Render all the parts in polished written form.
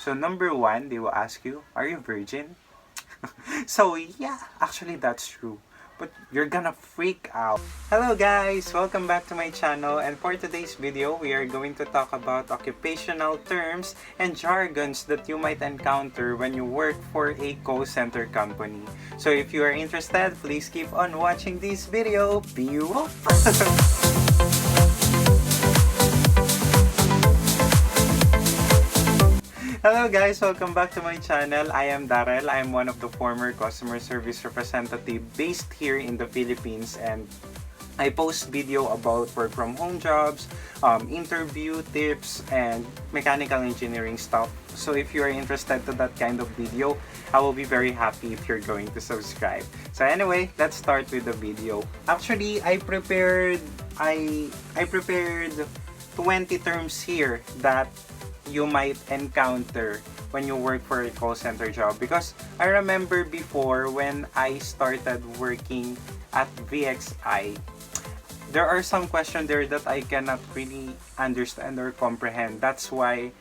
So number one, they will ask you, are you virgin? So yeah, actually that's true. But you're gonna freak out. Hello guys! Welcome back to my channel, and for today's video, we are going to talk about occupational terms and jargons that you might encounter when you work for a call center company. So if you are interested, please keep on watching this video. Be well. Hello guys! Welcome back to my channel. I am Darrell. I am one of the former customer service representative based here in the Philippines, and I post video about work from home jobs, interview tips, and mechanical engineering stuff. So if you are interested to that kind of video, I will be very happy if you're going to subscribe. So anyway, let's start with the video. Actually, I prepared 20 terms here that you might encounter when you work for a call center job, because I remember before when I started working at VXI, there are some questions there that I cannot really understand or comprehend. That's why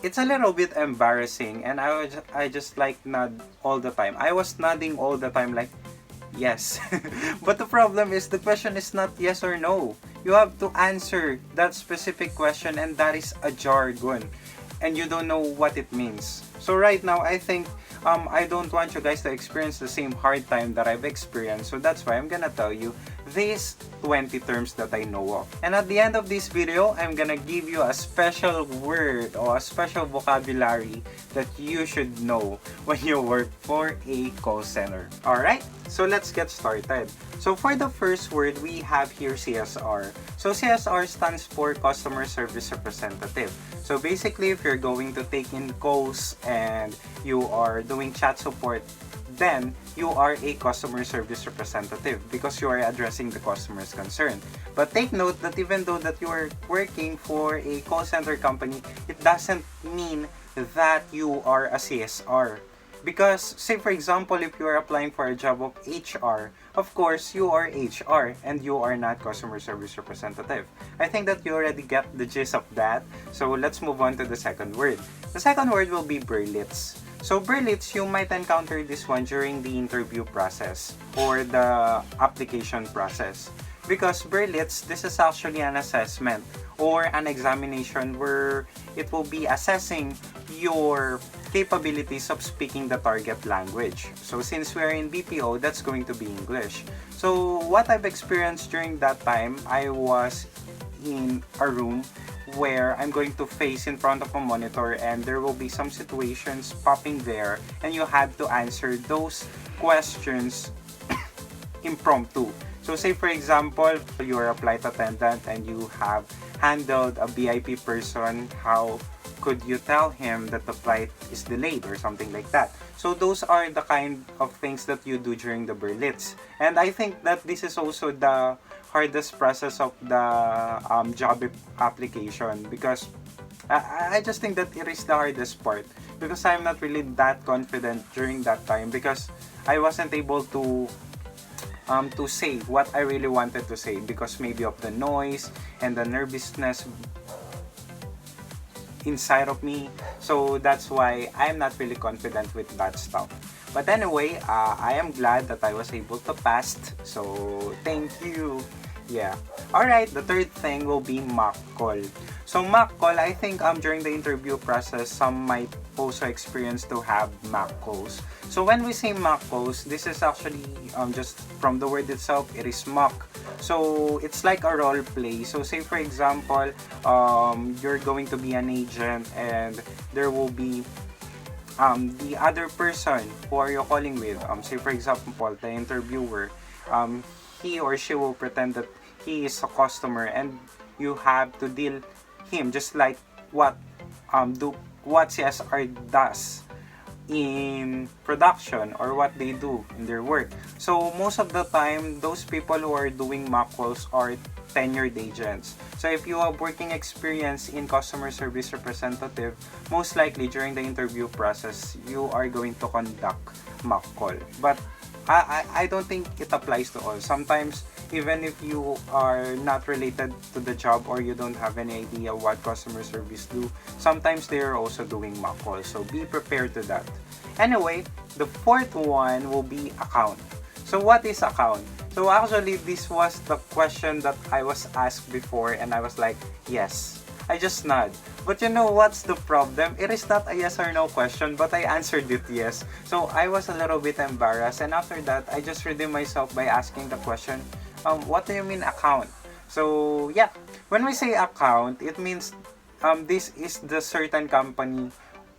it's a little bit embarrassing, and I just like nod all the time. I was nodding all the time like yes. But the problem is the question is not yes or no. You have to answer that specific question, and that is a jargon, and you don't know what it means. So right now, I think I don't want you guys to experience the same hard time that I've experienced. So that's why I'm gonna tell you these 20 terms that I know of. And at the end of this video, I'm gonna give you a special word or a special vocabulary that you should know when you work for a call center. Alright, so let's get started. So for the first word, we have here CSR. So CSR stands for Customer Service Representative. So basically, if you're going to take in calls and you are doing chat support, then you are a customer service representative because you are addressing the customer's concern. But take note that even though that you are working for a call center company, it doesn't mean that you are a CSR. Because, say for example, if you are applying for a job of HR, of course, you are HR and you are not customer service representative. I think that you already get the gist of that. So let's move on to the second word. The second word will be Berlitz. So Berlitz, you might encounter this one during the interview process or the application process. Because Berlitz, this is actually an assessment or an examination where it will be assessing your capabilities of speaking the target language. So since we're in BPO, that's going to be English. So what I've experienced during that time, I was in a room where I'm going to face in front of a monitor, and there will be some situations popping there, and you have to answer those questions impromptu. So say for example, you're a flight attendant and you have handled a VIP person. How could you tell him that the flight is delayed or something like that? So those are the kind of things that you do during the Berlitz. And I think that this is also the hardest process of the job application, because I just think that it is the hardest part, because I'm not really that confident during that time, because I wasn't able to say what I really wanted to say because maybe of the noise and the nervousness inside of me. So that's why I'm not really confident with that stuff. But anyway, I am glad that I was able to pass. So thank you. Yeah. Alright, the third thing will be mock call. So mock call, I think during the interview process, some might also experience to have mock calls. So when we say mock calls, this is actually just from the word itself, it is mock. So it's like a role play. So say for example, you're going to be an agent, and there will be the other person who are you calling with. Say for example, the interviewer, he or she will pretend that he is a customer, and you have to deal him just like what CSR does in production or what they do in their work. So most of the time, those people who are doing mock calls are tenured agents. So if you have working experience in customer service representative, most likely during the interview process, you are going to conduct mock call. But I don't think it applies to all. Sometimes even if you are not related to the job or you don't have any idea what customer service do, sometimes they are also doing mock calls. So be prepared to that. Anyway, the fourth one will be account. So what is account? So actually, this was the question that I was asked before, and I was like, yes. I just nod. But you know what's the problem? It is not a yes or no question, but I answered it yes. So I was a little bit embarrassed, and after that, I just redeemed myself by asking the question, what do you mean account? So yeah, when we say account, it means this is the certain company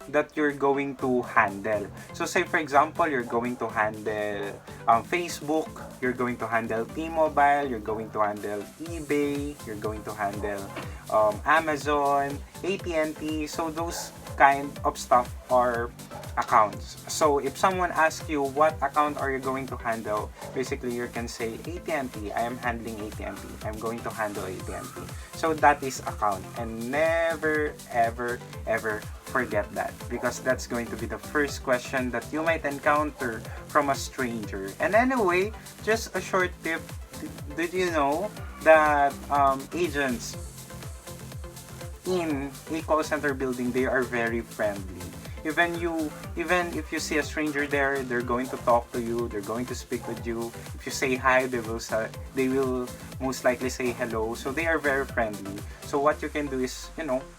that you're going to handle. So say for example, you're going to handle Facebook, you're going to handle T-Mobile, you're going to handle eBay, you're going to handle Amazon, AT&T. So those kind of stuff are accounts. So if someone asks you what account are you going to handle, basically you can say AT&T. I am handling AT&T. I'm going to handle AT&T. So that is account, and never ever ever forget that, because that's going to be the first question that you might encounter from a stranger. And anyway, just a short tip. Did you know that agents in a call center building, they are very friendly? Even if you see a stranger there, they're going to talk to you, they're going to speak with you. If you say hi, they will most likely say hello. So they are very friendly. So what you can do is,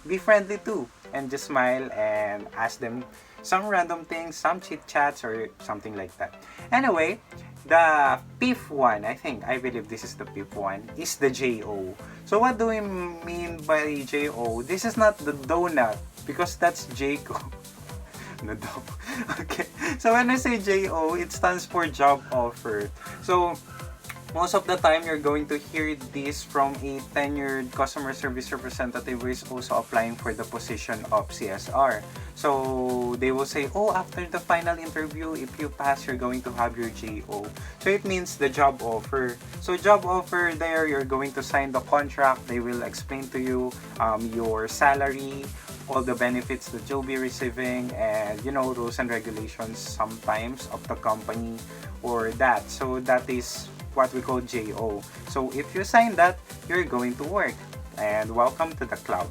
be friendly too, and just smile and ask them some random things, some chit chats or something like that. Anyway, the fifth one, I believe this is the fifth one, is the JO. So what do we mean by JO? This is not the donut, because that's Jacob. No, okay. So when I say JO, it stands for job offer. So most of the time, you're going to hear this from a tenured customer service representative who is also applying for the position of CSR. So they will say, oh, after the final interview, if you pass, you're going to have your JO. So it means the job offer. So job offer there, you're going to sign the contract. They will explain to you your salary, all the benefits that you'll be receiving, and rules and regulations sometimes of the company or that. So that is what we call JO. So if you sign that, you're going to work, and welcome to the club.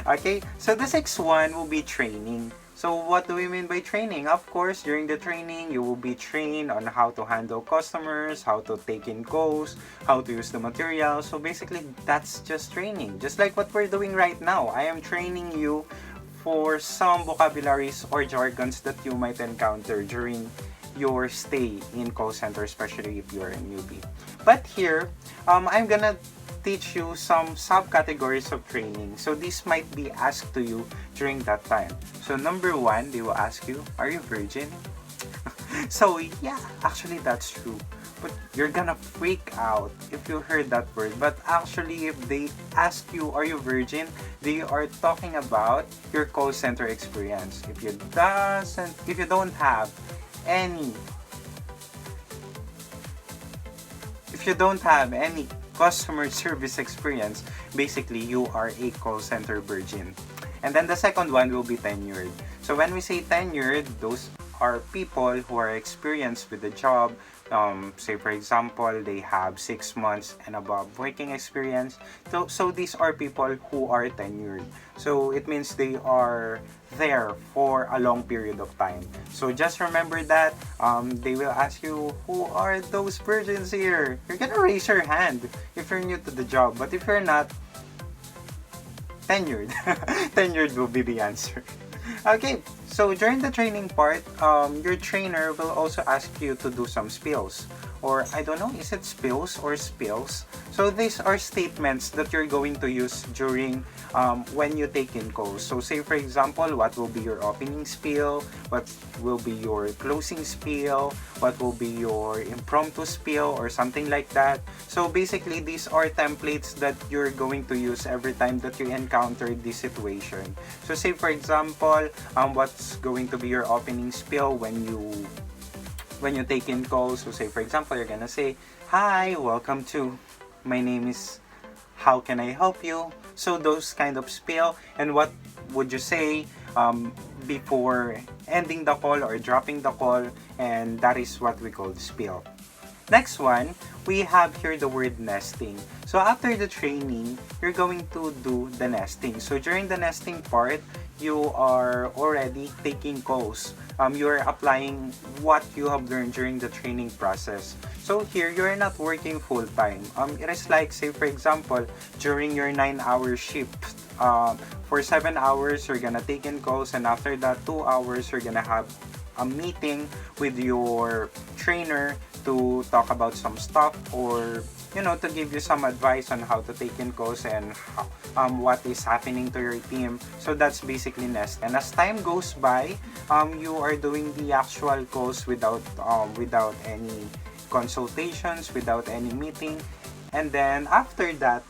Okay, so the sixth one will be training. So what do we mean by training? Of course, during the training, you will be trained on how to handle customers, how to take in calls, how to use the material. So basically, that's just training. Just like what we're doing right now. I am training you for some vocabularies or jargons that you might encounter during your stay in call center, especially if you're a newbie. But here, I'm gonna teach you some subcategories of training. So this might be asked to you during that time. So number one, they will ask you, are you virgin? So yeah, actually that's true. But you're gonna freak out if you heard that word. But actually, if they ask you, are you virgin? They are talking about your call center experience. If you don't have any customer service experience, basically you are a call center virgin. And then the second one will be tenured. So when we say tenured, those are people who are experienced with the job. Say for example, they have 6 months and above working experience. So these are people who are tenured. So it means they are there for a long period of time. So just remember that they will ask you, who are those virgins here? You're gonna raise your hand if you're new to the job. But if you're not, tenured. Tenured will be the answer. Okay, so during the training part, your trainer will also ask you to do some spills. Or I don't know, is it spills or spills? So these are statements that you're going to use during when you take in calls. So say for example, what will be your opening spiel? What will be your closing spiel? What will be your impromptu spiel or something like that? So basically, these are templates that you're going to use every time that you encounter this situation. So say for example, what's going to be your opening spiel when you take in calls. So say for example, you're gonna say, hi, welcome to, my name is, how can I help you? So those kind of spiel. And what would you say before ending the call or dropping the call? And that is what we call spiel. Next one we have here the word nesting. So after the training, you're going to do the nesting. So during the nesting part, you are already taking calls. You're applying what you have learned during the training process. So here, you're not working full-time. It is like, say for example, during your 9-hour shift, for 7 hours, you're gonna take in calls, and after that 2 hours, you're gonna have a meeting with your trainer to talk about some stuff, or to give you some advice on how to take in calls and what is happening to your team. So that's basically nest. And as time goes by, you are doing the actual calls without any consultations, without any meeting. And then after that,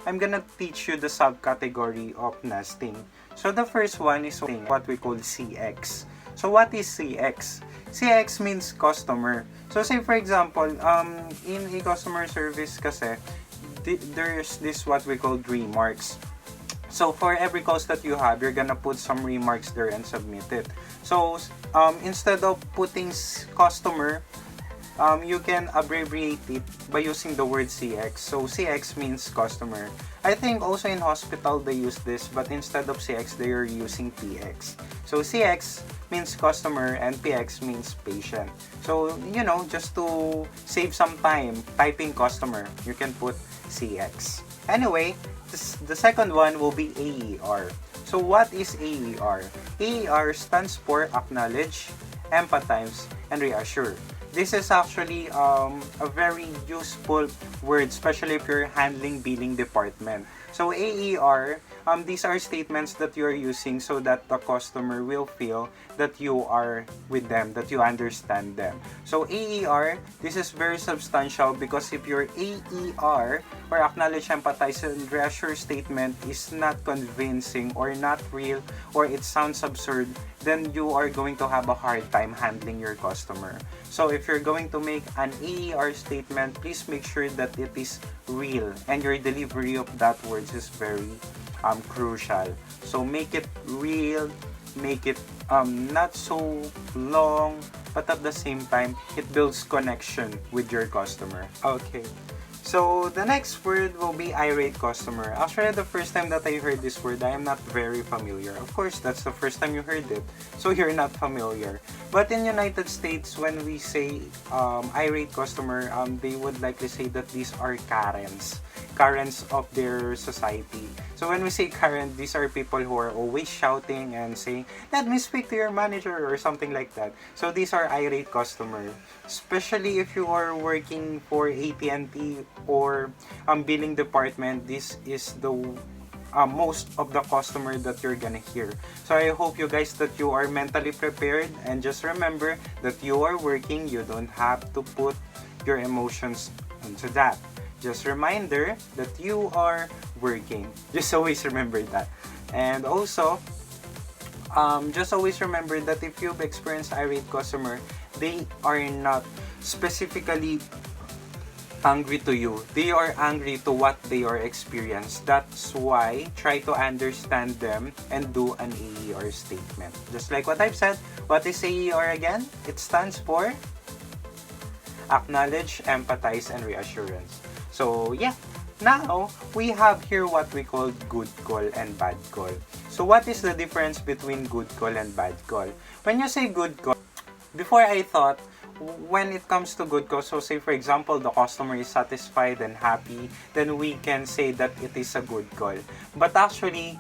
I'm gonna teach you the subcategory of nesting. So the first one is what we call CX. So what is CX? CX means customer. So say for example, in a customer service kasi, there's this what we call remarks. So for every calls that you have, you're gonna put some remarks there and submit it. So instead of putting customer, you can abbreviate it by using the word CX. So CX means customer. I think also in hospital they use this, but instead of CX they are using PX. So CX means customer and PX means patient. So just to save some time typing customer, you can put CX. Anyway, the second one will be AER. So what is AER? AER stands for acknowledge, empathize, and reassure. This is actually a very useful word, especially if you're handling billing department. So AER, these are statements that you're using so that the customer will feel that you are with them, that you understand them. So AER, this is very substantial because if your AER or acknowledge, empathize, and reassure statement is not convincing or not real, or it sounds absurd, then you are going to have a hard time handling your customer. So if you're going to make an AER statement, please make sure that it is real and your delivery of that words is very crucial. So make it real, make it not so long, but at the same time, it builds connection with your customer. Okay. So the next word will be irate customer. Actually, the first time that I heard this word, I am not very familiar. Of course, that's the first time you heard it, so you're not familiar. But in United States, when we say irate customer, they would likely say that these are Karens of their society. So when we say Karen, these are people who are always shouting and saying, "Let me speak to your manager," or something like that. So these are irate customer. Especially if you are working for AT&T or billing department, this is the most of the customer that you're gonna hear. So I hope you guys that you are mentally prepared, and just remember that you are working, you don't have to put your emotions into that. Just reminder that you are working. Just always remember that. And also, just always remember that if you've experienced irate customer, they are not specifically angry to you. They are angry to what they are experienced. That's why try to understand them and do an AER statement. Just like what I've said, what is AER again? It stands for acknowledge, empathize, and reassurance. So yeah, now we have here what we call good call and bad call. So what is the difference between good call and bad call? When you say good call, before I thought, when it comes to good call, so say for example, the customer is satisfied and happy, then we can say that it is a good call. But actually,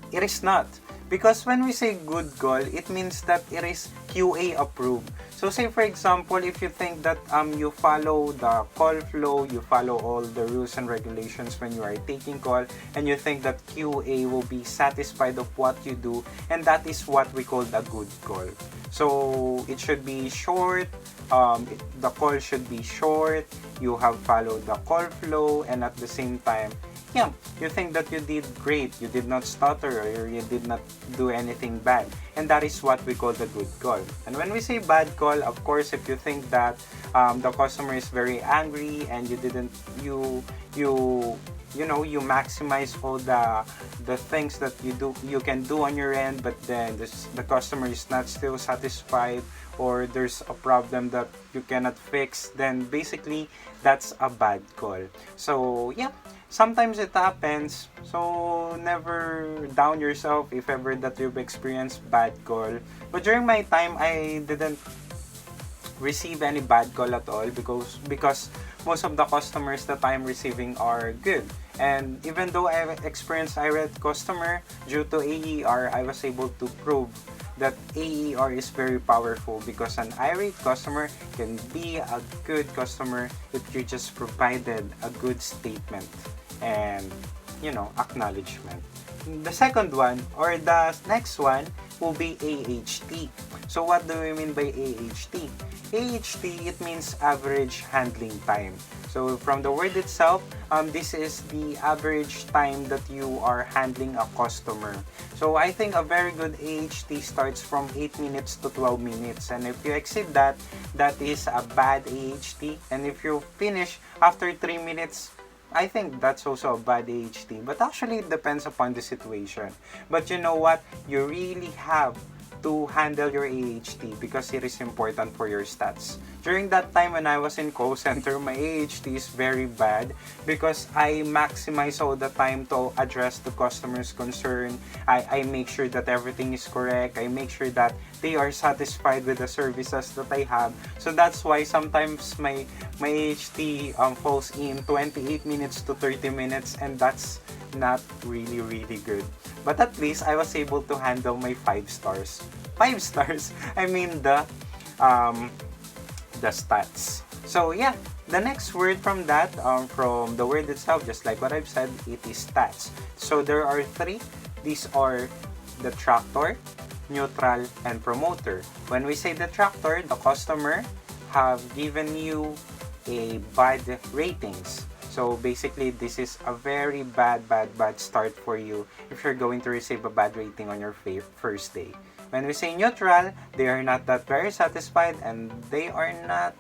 it is not. Because when we say good call, it means that it is QA approved. So say for example, if you think that you follow the call flow, you follow all the rules and regulations when you are taking call, and you think that QA will be satisfied of what you do, and that is what we call the good call. So it should be short, the call should be short, you have followed the call flow, and at the same time, yeah, you think that you did great, you did not stutter, or you did not do anything bad, and that is what we call the good call. And when we say bad call, of course, if you think that the customer is very angry and you you maximize all the things that you can do on your end, but then the customer is not still satisfied, or there's a problem that you cannot fix, then basically that's a bad call. So yeah, sometimes it happens, so never down yourself if ever that you've experienced bad call. But during my time, I didn't receive any bad call at all, because most of the customers that I'm receiving are good. And even though I experienced irate customer due to AER, I was able to prove that AER is very powerful, because an irate customer can be a good customer if you just provided a good statement and acknowledgement. The second one, or the next one, will be AHT. So what do we mean by AHT? AHT, it means average handling time. So from the word itself, this is the average time that you are handling a customer. So I think a very good AHT starts from 8 minutes to 12 minutes. And if you exceed that, that is a bad AHT. And if you finish after 3 minutes, I think that's also a bad AHT. But actually, it depends upon the situation. But you know what? You really have to handle your AHT, because it is important for your stats. During that time when I was in call center, my AHT is very bad, because I maximize all the time to address the customer's concern. I make sure that everything is correct. I make sure that they are satisfied with the services that I have. So that's why sometimes my AHT falls in 28 minutes to 30 minutes, and that's not really good. But at least I was able to handle my 5 stars. 5 stars, I mean the stats. So yeah, the next word from that, from the word itself, just like what I've said, it is stats. So there are 3. These are detractor, neutral, and promoter. When we say detractor, the customer have given you a bad ratings. So basically, this is a very bad start for you if you're going to receive a bad rating on your first day. When we say neutral, they are not that very satisfied, and they are not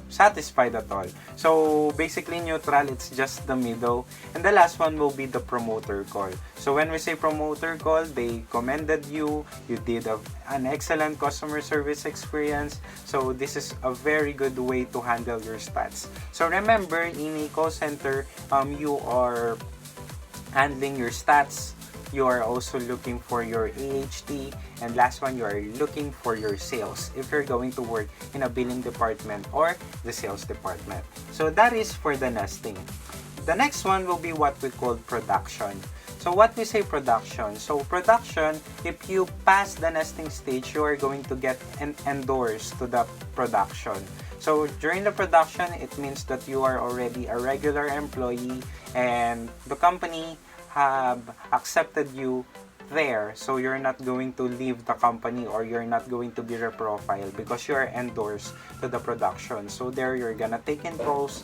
satisfied at all. So basically, neutral, it's just the middle. And the last one will be the promoter call. So when we say promoter call, they commended you, you did an excellent customer service experience. So this is a very good way to handle your stats. So remember, in a call center, you are handling your stats. You are also looking for your AHT, and last one, you are looking for your sales if you're going to work in a billing department or the sales department. So that is for the nesting. The next one will be what we call production. So what we say production. So production, if you pass the nesting stage, you are going to get endorsed to the production. So during the production, it means that you are already a regular employee, and the company have accepted you there, so you're not going to leave the company, or you're not going to be reprofiled, because you're endorsed to the production. So there, you're gonna take in calls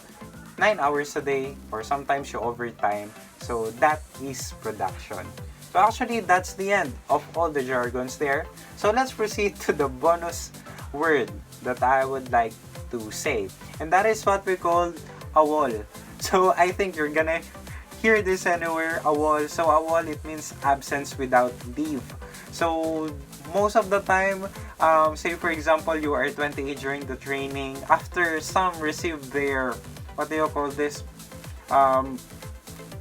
9 hours a day, or sometimes you overtime. So that is production. So actually, that's the end of all the jargons there. So let's proceed to the bonus word that I would like to say, and that is what we call a wall. So I think you're gonna hear this anywhere, a wall. So a wall, it means absence without leave. So most of the time, say for example, you are 28 during the training. After some receive their, what do you call this?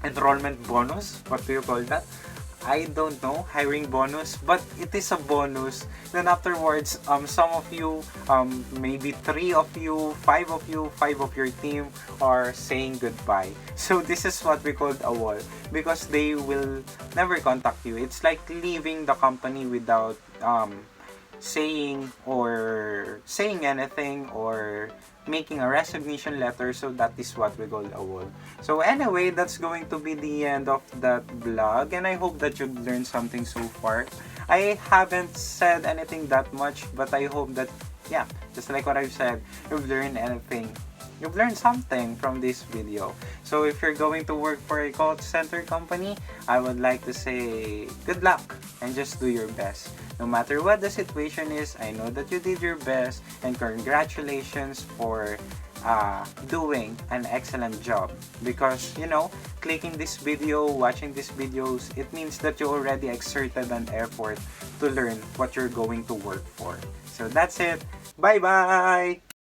Enrollment bonus? What do you call that? I don't know, hiring bonus, but it is a bonus. Then afterwards, some of you, maybe 3 of you, 5 of you, 5 of your team are saying goodbye. So this is what we call a wall, because they will never contact you. It's like leaving the company without saying anything, or making a resignation letter. So that is what we call a wall. So anyway, that's going to be the end of that vlog, and I hope that you've learned something so far. I haven't said anything that much, but I hope that, yeah, just like what I've said, you've learned anything. You've learned something from this video. So if you're going to work for a call center company, I would like to say good luck, and just do your best. No matter what the situation is, I know that you did your best, and congratulations for doing an excellent job. Because, clicking this video, watching these videos, it means that you already exerted an effort to learn what you're going to work for. So that's it. Bye-bye!